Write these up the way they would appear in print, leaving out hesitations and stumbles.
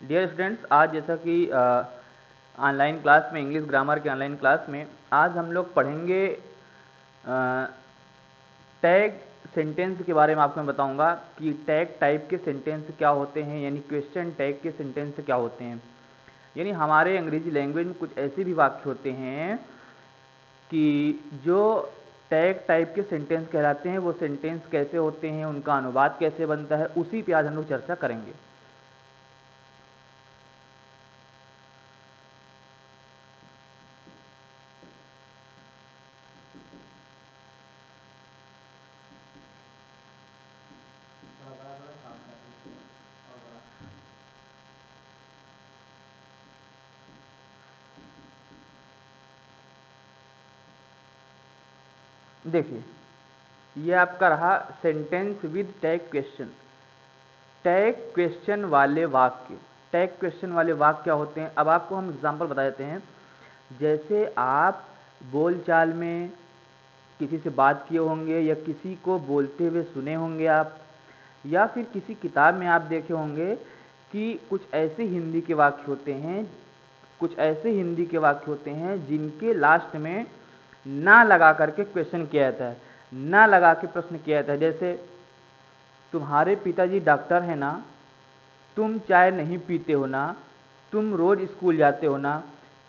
Dear students, आज जैसा कि ऑनलाइन क्लास में इंग्लिश ग्रामर के ऑनलाइन क्लास में आज हम लोग पढ़ेंगे टैग सेंटेंस के बारे में। आपको मैं बताऊंगा कि टैग टाइप के सेंटेंस क्या होते हैं, यानी क्वेश्चन टैग के सेंटेंस क्या होते हैं। यानी हमारे अंग्रेजी लैंग्वेज में कुछ ऐसे भी वाक्य होते हैं कि जो टैग टाइप के सेंटेंस कहलाते हैं। वो सेंटेंस कैसे होते हैं, उनका अनुवाद कैसे बनता है, उसी पे आज हम लोग चर्चा करेंगे। देखिए, ये आपका रहा sentence with tag question. Tag question वाले वाक्य, टैग क्वेश्चन वाले वाक्य क्या होते हैं, अब आपको हम एग्जांपल बता देते हैं। जैसे आप बोलचाल में किसी से बात किए होंगे या किसी को बोलते हुए सुने होंगे आप, या फिर किसी किताब में आप देखे होंगे कि कुछ ऐसे हिंदी के वाक्य होते हैं, कुछ ऐसे हिंदी के वाक्य होते हैं जिनके लास्ट में ना लगा करके क्वेश्चन किया जाता है, ना लगा के प्रश्न किया जाता है। जैसे तुम्हारे पिताजी डॉक्टर है ना, तुम चाय नहीं पीते हो ना, तुम रोज स्कूल जाते हो ना,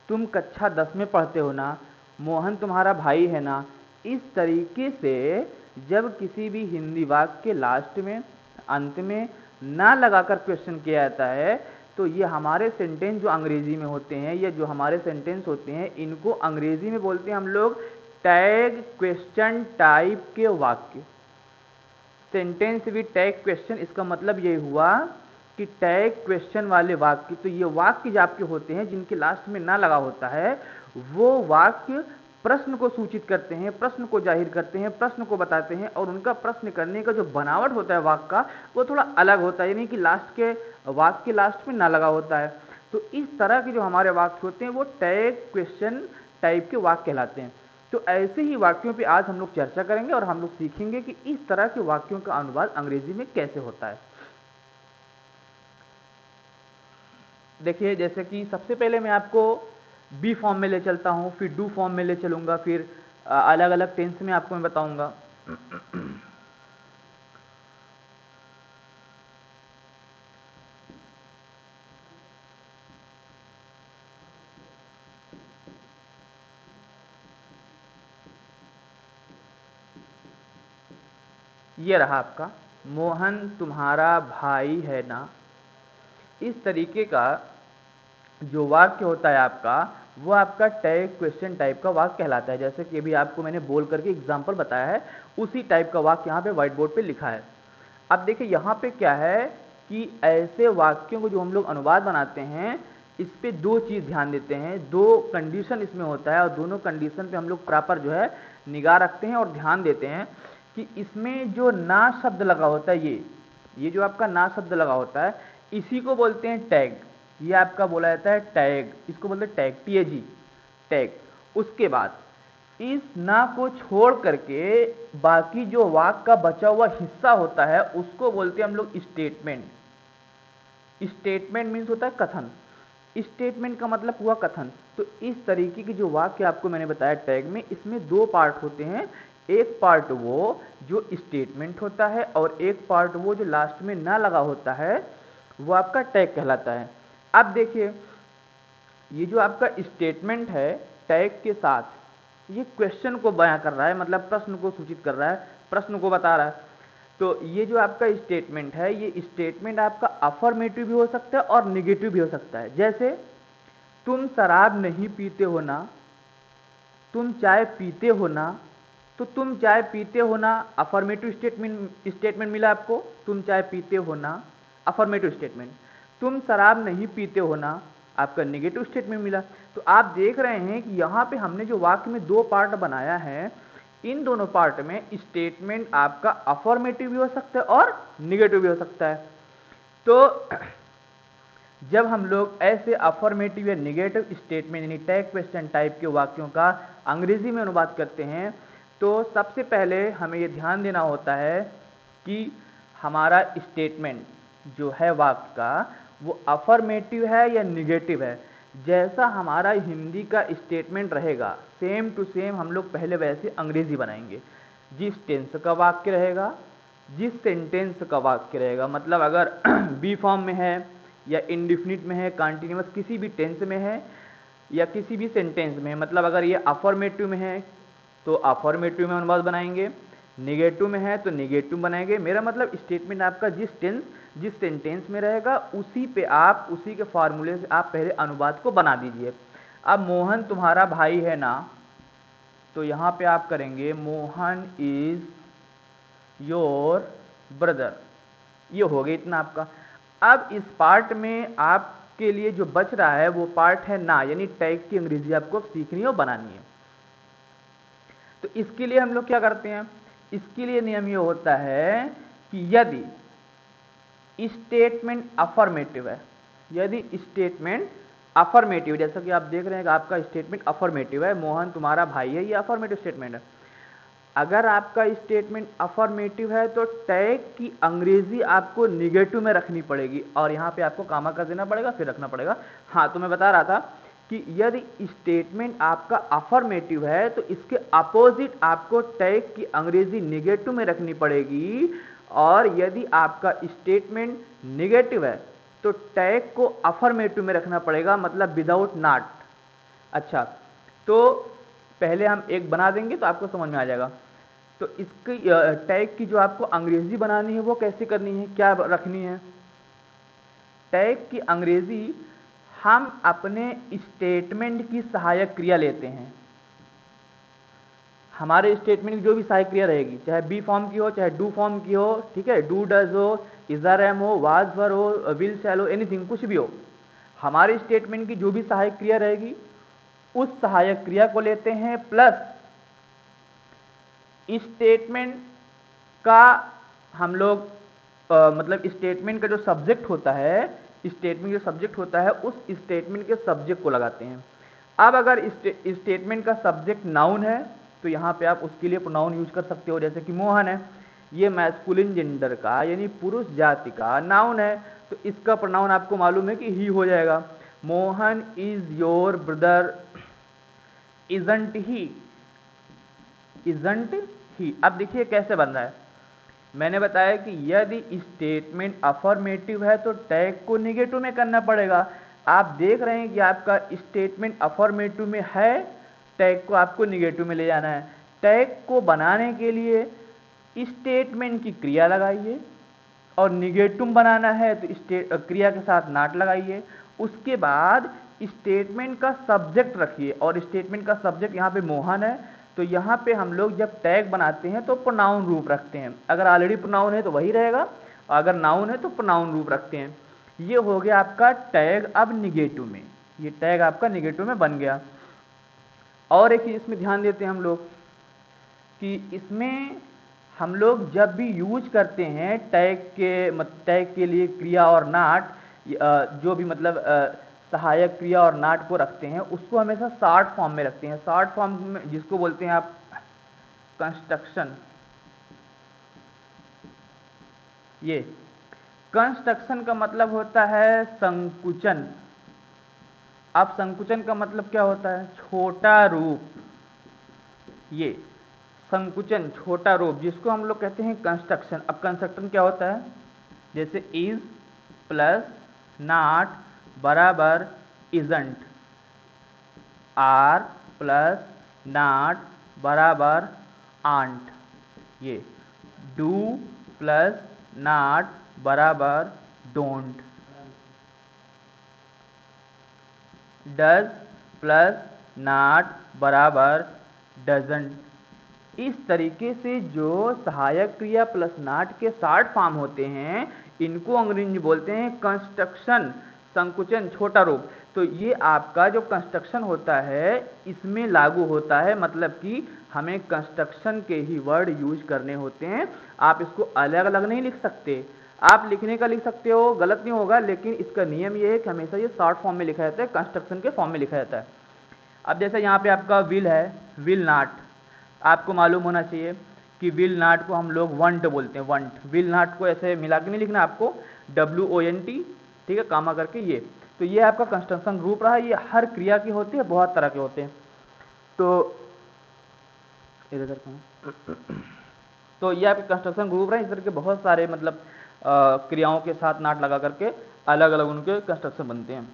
तुम कक्षा 10 में पढ़ते हो ना, मोहन तुम्हारा भाई है ना। इस तरीके से जब किसी भी हिंदी वाक्य के लास्ट में, अंत में ना लगाकर क्वेश्चन किया जाता है, तो ये हमारे सेंटेंस जो अंग्रेजी में होते हैं, या जो हमारे सेंटेंस होते हैं, इनको अंग्रेजी में बोलते हैं हम लोग टैग क्वेश्चन टाइप के वाक्य। सेंटेंस विद टैग क्वेश्चन, इसका मतलब ये हुआ कि टैग क्वेश्चन वाले वाक्य, तो ये वाक्य जो आपके होते हैं जिनके लास्ट में ना लगा होता है, वो वाक्य प्रश्न को सूचित करते हैं, प्रश्न को जाहिर करते हैं, प्रश्न को बताते हैं, और उनका प्रश्न करने का जो बनावट होता है वाक्य का, वो थोड़ा अलग होता है, यानी कि लास्ट के वाक्य के लास्ट में ना लगा होता है। तो इस तरह के जो हमारे वाक्य होते हैं वो टैग क्वेश्चन टाइप के वाक्य कहलाते हैं। तो ऐसे ही वाक्यों पे आज हम लोग चर्चा करेंगे और हम लोग सीखेंगे कि इस तरह के वाक्यों का अनुवाद अंग्रेजी में कैसे होता है। देखिए, जैसे कि सबसे पहले मैं आपको बी फॉर्म में ले चलता हूं, फिर डू फॉर्म में ले चलूंगा, फिर अलग अलग टेंस में आपको मैं बताऊंगा। ये रहा आपका, मोहन तुम्हारा भाई है ना। इस तरीके का जो वाक्य होता है आपका, वो आपका टैग क्वेश्चन टाइप का वाक्य कहलाता है। जैसे कि अभी आपको मैंने बोल करके एग्जांपल बताया है, उसी टाइप का वाक्य यहाँ पे व्हाइट बोर्ड पे लिखा है। अब देखिए यहाँ पे क्या है कि ऐसे वाक्यों को जो हम लोग अनुवाद बनाते हैं, इस पे दो चीज ध्यान देते हैं, दो कंडीशन इसमें होता है, और दोनों कंडीशन पे हम लोग प्रॉपर जो है निगाह रखते हैं और ध्यान देते हैं कि इसमें जो ना शब्द लगा होता है, ये जो आपका ना शब्द लगा होता है, इसी को बोलते हैं टैग। ये आपका बोला जाता है टैग, इसको बोलते हैं टैग, TAG, टैग। उसके बाद इस ना को छोड़ करके बाकी जो वाक्य का बचा हुआ हिस्सा होता है, उसको बोलते हैं हम लोग स्टेटमेंट। स्टेटमेंट मीन्स होता है कथन, स्टेटमेंट का मतलब हुआ कथन। तो इस तरीके की जो वाक्य आपको मैंने बताया टैग में, इसमें दो पार्ट होते हैं। एक पार्ट वो जो स्टेटमेंट होता है, और एक पार्ट वो जो लास्ट में ना लगा होता है, वो आपका टैग कहलाता है। अब देखिए, ये जो आपका स्टेटमेंट है टैग के साथ, ये क्वेश्चन को बयां कर रहा है, मतलब प्रश्न को सूचित कर रहा है, प्रश्न को बता रहा है। तो ये जो आपका स्टेटमेंट है, ये स्टेटमेंट आपका अफर्मेटिव भी हो सकता है और निगेटिव भी हो सकता है। जैसे तुम शराब नहीं पीते हो ना, तुम चाय पीते हो ना। तो तुम चाय पीते हो ना, अफर्मेटिव स्टेटमेंट मिला आपको, तुम चाय पीते हो ना, अफर्मेटिव स्टेटमेंट। तुम शराब नहीं पीते हो ना, आपका नेगेटिव स्टेटमेंट मिला। तो आप देख रहे हैं कि यहाँ पे हमने जो वाक्य में दो पार्ट बनाया है, इन दोनों पार्ट में स्टेटमेंट आपका अफर्मेटिव भी हो सकता है और निगेटिव भी हो सकता है। तो जब हम लोग ऐसे अफर्मेटिव या निगेटिव स्टेटमेंट यानी टैग क्वेश्चन टाइप के वाक्यों का अंग्रेजी में अनुवाद करते हैं, तो सबसे पहले हमें यह ध्यान देना होता है कि हमारा स्टेटमेंट जो है वाक्य का, वो अफर्मेटिव है या निगेटिव है। जैसा हमारा हिंदी का स्टेटमेंट रहेगा सेम टू सेम हम लोग पहले वैसे अंग्रेजी बनाएंगे। जिस टेंस का वाक्य रहेगा, जिस सेंटेंस का वाक्य रहेगा, मतलब अगर बी फॉर्म में है या इंडिफिनिट में है, कंटिन्यूअस किसी भी टेंस में है या किसी भी सेंटेंस में, मतलब अगर ये अफर्मेटिव में है तो अफर्मेटिव में अनुवाद बनाएंगे, निगेटिव में है तो निगेटिव बनाएंगे। मेरा मतलब स्टेटमेंट आपका जिस टेंस जिस सेंटेंस में रहेगा उसी पे आप उसी के फॉर्मूले से आप पहले अनुवाद को बना दीजिए। अब मोहन तुम्हारा भाई है ना, तो यहाँ पे आप करेंगे मोहन इज योर ब्रदर। ये हो गया इतना आपका। अब इस पार्ट में आपके लिए जो बच रहा है वो पार्ट है ना, यानी टैग की अंग्रेजी आपको सीखनी है और बनानी है। तो इसके लिए हम लोग क्या करते हैं, इसके लिए नियम ये होता है कि यदि स्टेटमेंट अफर्मेटिव है, यदि स्टेटमेंट अफर्मेटिव, जैसा कि आप देख रहे हैं कि आपका स्टेटमेंट अफर्मेटिव है, मोहन तुम्हारा भाई है, ये अफर्मेटिव स्टेटमेंट है। अगर आपका स्टेटमेंट अफर्मेटिव है तो टैग की अंग्रेजी आपको निगेटिव में रखनी पड़ेगी और यहां पे आपको कामा कर देना पड़ेगा, फिर रखना पड़ेगा। हाँ, तो मैं बता रहा था कि यदि स्टेटमेंट आपका अफर्मेटिव है तो इसके अपोजिट आपको टैग की अंग्रेजी निगेटिव में रखनी पड़ेगी, और यदि आपका स्टेटमेंट निगेटिव है तो टैग को अफर्मेटिव में रखना पड़ेगा, मतलब विदाउट नॉट। अच्छा, तो पहले हम एक बना देंगे तो आपको समझ में आ जाएगा। तो इसकी टैग की जो आपको अंग्रेजी बनानी है वो कैसे करनी है, क्या रखनी है। टैग की अंग्रेजी हम अपने स्टेटमेंट की सहायक क्रिया लेते हैं। हमारे स्टेटमेंट की जो भी सहायक क्रिया रहेगी, चाहे बी फॉर्म की हो चाहे डू फॉर्म की हो, ठीक है, डू डज हो, इज आर एम हो, वाज वर हो, विल शैल हो, एनीथिंग, कुछ भी हो, हमारे स्टेटमेंट की जो भी सहायक क्रिया रहेगी उस सहायक क्रिया को लेते हैं, प्लस स्टेटमेंट का हम लोग मतलब स्टेटमेंट का जो सब्जेक्ट होता है, स्टेटमेंट जो सब्जेक्ट होता है उस स्टेटमेंट के सब्जेक्ट को लगाते हैं। अब अगर स्टेटमेंट का सब्जेक्ट नाउन है तो यहाँ पे आप उसके लिए प्रोनाउन यूज कर सकते हो, जैसे कि मोहन है, ये मैस्कुलिन जेंडर का यानी पुरुष जाति का नाउन है, तो इसका प्रोनाउन आपको मालूम है कि ही हो जाएगा। Mohan is your brother, isn't he, isn't he. अब देखिए कैसे बन रहा है, मैंने बताया कि यदि स्टेटमेंट अफर्मेटिव है तो टैग को निगेटिव में करना पड़ेगा। आप देख रहे हैं कि आपका स्टेटमेंट अफर्मेटिव में है, टैग को आपको निगेटिव में ले जाना है। टैग को बनाने के लिए स्टेटमेंट की क्रिया लगाइए, और निगेटिव बनाना है तो क्रिया के साथ नॉट लगाइए। उसके बाद स्टेटमेंट का सब्जेक्ट रखिए, और स्टेटमेंट का सब्जेक्ट यहाँ पे मोहन है, तो यहाँ पे हम लोग जब टैग बनाते हैं तो प्रोनाउन रूप रखते हैं। अगर ऑलरेडी प्रोनाउन है तो वही रहेगा, अगर नाउन है तो प्रोनाउन रूप रखते हैं। ये हो गया आपका टैग अब निगेटिव में, ये टैग आपका निगेटिव में बन गया। और एक चीज इसमें ध्यान देते हैं हम लोग कि इसमें हम लोग जब भी यूज करते हैं टैग के लिए क्रिया और नाट, जो भी मतलब सहायक क्रिया और नाट को रखते हैं उसको हमेशा शॉर्ट फॉर्म में रखते हैं। शॉर्ट फॉर्म में जिसको बोलते हैं आप कंस्ट्रक्शन। ये कंस्ट्रक्शन का मतलब होता है संकुचन। अब संकुचन का मतलब क्या होता है, छोटा रूप। ये संकुचन, छोटा रूप, जिसको हम लोग कहते हैं कंस्ट्रक्शन। अब कंस्ट्रक्शन क्या होता है, जैसे इज प्लस नॉट बराबर इजंट, आर प्लस नॉट बराबर आंट, ये डू प्लस नॉट बराबर डोंट, डज प्लस नॉट बराबर डजंट। इस तरीके से जो सहायक क्रिया प्लस नॉट के शॉर्ट फॉर्म होते हैं इनको अंग्रेजी में बोलते हैं कंस्ट्रक्शन, संकुचन, छोटा रूप। तो ये आपका जो कंस्ट्रक्शन होता है इसमें लागू होता है, मतलब कि हमें कंस्ट्रक्शन के ही वर्ड यूज करने होते हैं। आप इसको अलग अलग नहीं लिख सकते, आप लिखने का लिख सकते हो, गलत नहीं होगा, लेकिन इसका नियम ये है कि हमेशा ये शॉर्ट फॉर्म में लिखा जाता है, कंस्ट्रक्शन के फॉर्म में लिखा जाता है। अब जैसे यहाँ पे आपका विल है, विल नॉट, आपको मालूम होना चाहिए कि विल नॉट को हम लोग वंट बोलते हैं, वंट। विल नॉट को ऐसे मिला के नहीं लिखना आपको, WONT, ठीक है, कामा करके ये। तो ये आपका कंस्ट्रक्शन ग्रुप रहा, ये हर क्रिया की होती है, बहुत तरह के होते हैं। तो इधर तो ये आपके कंस्ट्रक्शन ग्रुप रहे, इस तरह के बहुत सारे मतलब क्रियाओं के साथ नाट लगा करके अलग अलग उनके कंस्ट्रक्शन बनते हैं।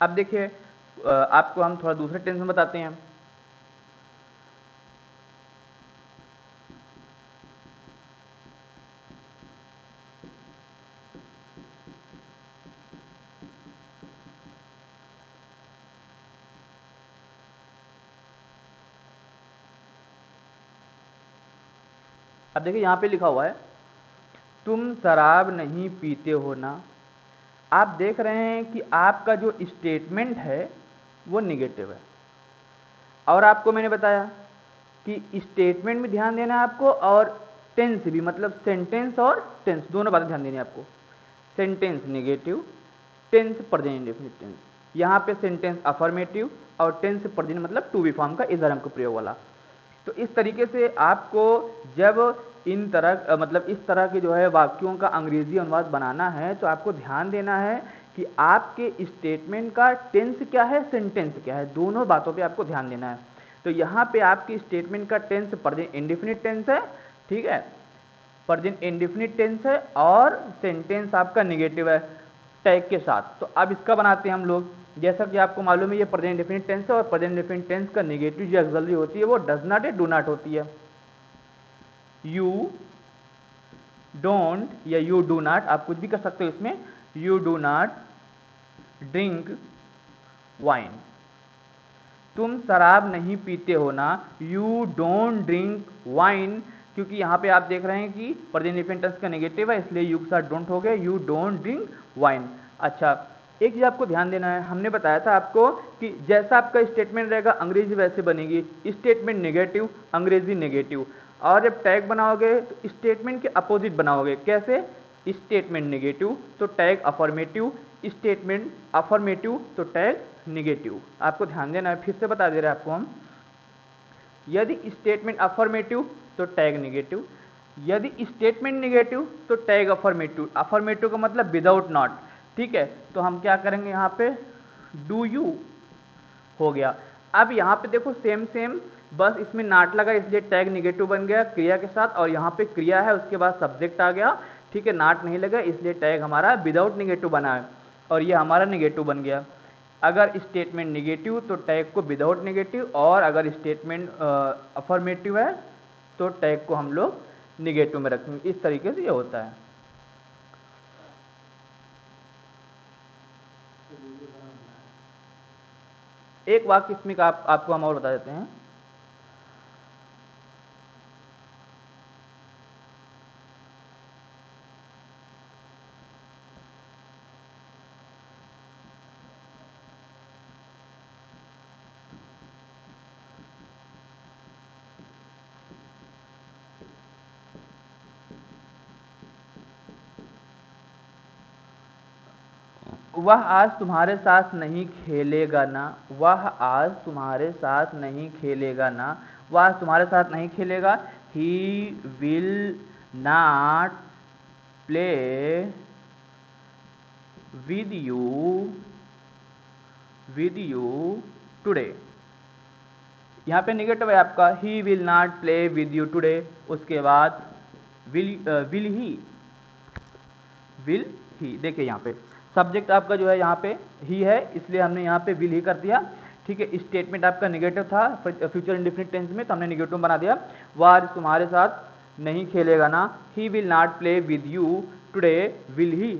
अब देखिए आपको हम थोड़ा दूसरे टेंस में बताते हैं। अब देखिए यहाँ पे लिखा हुआ है तुम शराब नहीं पीते हो ना। आप देख रहे हैं कि आपका जो स्टेटमेंट है वो निगेटिव है, और आपको मैंने बताया कि स्टेटमेंट में ध्यान देना है आपको, और टेंस भी, मतलब सेंटेंस और टेंस दोनों बातें ध्यान देनी है आपको। Sentence negative, tense present indefinite tense. यहाँ पे सेंटेंस अफर्मेटिव और टेंस प्रेजेंट मतलब टू बी फॉर्म का इधर हमको प्रयोग वाला। तो इस तरीके से आपको जब इन तरह मतलब इस तरह के जो है वाक्यों का अंग्रेजी अनुवाद बनाना है, तो आपको ध्यान देना है कि आपके स्टेटमेंट का टेंस क्या है, सेंटेंस क्या है, दोनों बातों पे आपको ध्यान देना है। तो यहाँ पे आपकी स्टेटमेंट का टेंस प्रेजेंट इंडेफिनिट टेंस है, ठीक है, प्रेजेंट इंडेफिनिट टेंस है, और सेंटेंस आपका निगेटिव है टैग के साथ। तो अब इसका बनाते हैं हम लोग। जैसा कि आपको मालूम है ये प्रेजेंट इंडेफिनिट टेंस है, और प्रेजेंट इंडेफिनिट टेंस का निगेटिव जो ऑक्सिलरी होती है वो डज नॉट या डू नॉट होती है। यू डोंट या यू डू नॉट, आप कुछ भी कर सकते हो इसमें। You do not drink wine, तुम शराब नहीं पीते हो ना। यू डोंट ड्रिंक वाइन, क्योंकि यहाँ पे आप देख रहे हैं कि प्रेजेंट इंडेफिनिट टेंस का नेगेटिव है, इसलिए यू के साथ डोंट हो गए, यू डोंट ड्रिंक वाइन। अच्छा, एक चीज आपको ध्यान देना है, हमने बताया था आपको कि जैसा आपका स्टेटमेंट रहेगा अंग्रेजी वैसे बनेगी। स्टेटमेंट नेगेटिव, अंग्रेजी नेगेटिव, और जब टैग बनाओगे तो स्टेटमेंट के अपोजिट बनाओगे। कैसे? स्टेटमेंट नेगेटिव तो टैग अफर्मेटिव, स्टेटमेंट अफर्मेटिव तो टैग निगेटिव। आपको ध्यान देना है, फिर से बता दे रहे हैं आपको हम। यदि स्टेटमेंट अफर्मेटिव तो टैग निगेटिव, यदि स्टेटमेंट निगेटिव तो टैग अफर्मेटिव। अफर्मेटिव का मतलब विदाउट नॉट, ठीक है। तो हम क्या करेंगे यहाँ पे, डू यू हो गया। अब यहाँ पे देखो सेम सेम, बस इसमें नाट लगा इसलिए टैग निगेटिव बन गया क्रिया के साथ, और यहाँ पे क्रिया है उसके बाद सब्जेक्ट आ गया, ठीक है। नाट नहीं लगा इसलिए टैग हमारा विदाउट निगेटिव बना है, और ये हमारा निगेटिव बन गया। अगर स्टेटमेंट निगेटिव तो टैग को विदाउट निगेटिव, और अगर स्टेटमेंट अफर्मेटिव है तो टैग को हम लोग निगेटिव में रखेंगे। इस तरीके से ये होता है। एक वाक्य इसमें का आपको हम और बता देते हैं। वह आज तुम्हारे साथ नहीं खेलेगा ना। वह आज तुम्हारे साथ नहीं खेलेगा ना। वह आज तुम्हारे साथ नहीं खेलेगा। He will not play with you today. यहाँ पे निगेटिव है आपका, he will not play with you today. उसके बाद विल ही, देखिए यहाँ पे सब्जेक्ट आपका जो है यहाँ पे ही है, इसलिए हमने यहाँ पे विल ही कर दिया, ठीक है। स्टेटमेंट आपका नेगेटिव था फ्यूचर इंडेफिनिट टेंस में, तो हमने नेगेटिव बना दिया। वह आज तुम्हारे साथ नहीं खेलेगा ना। He will not play with you today, will he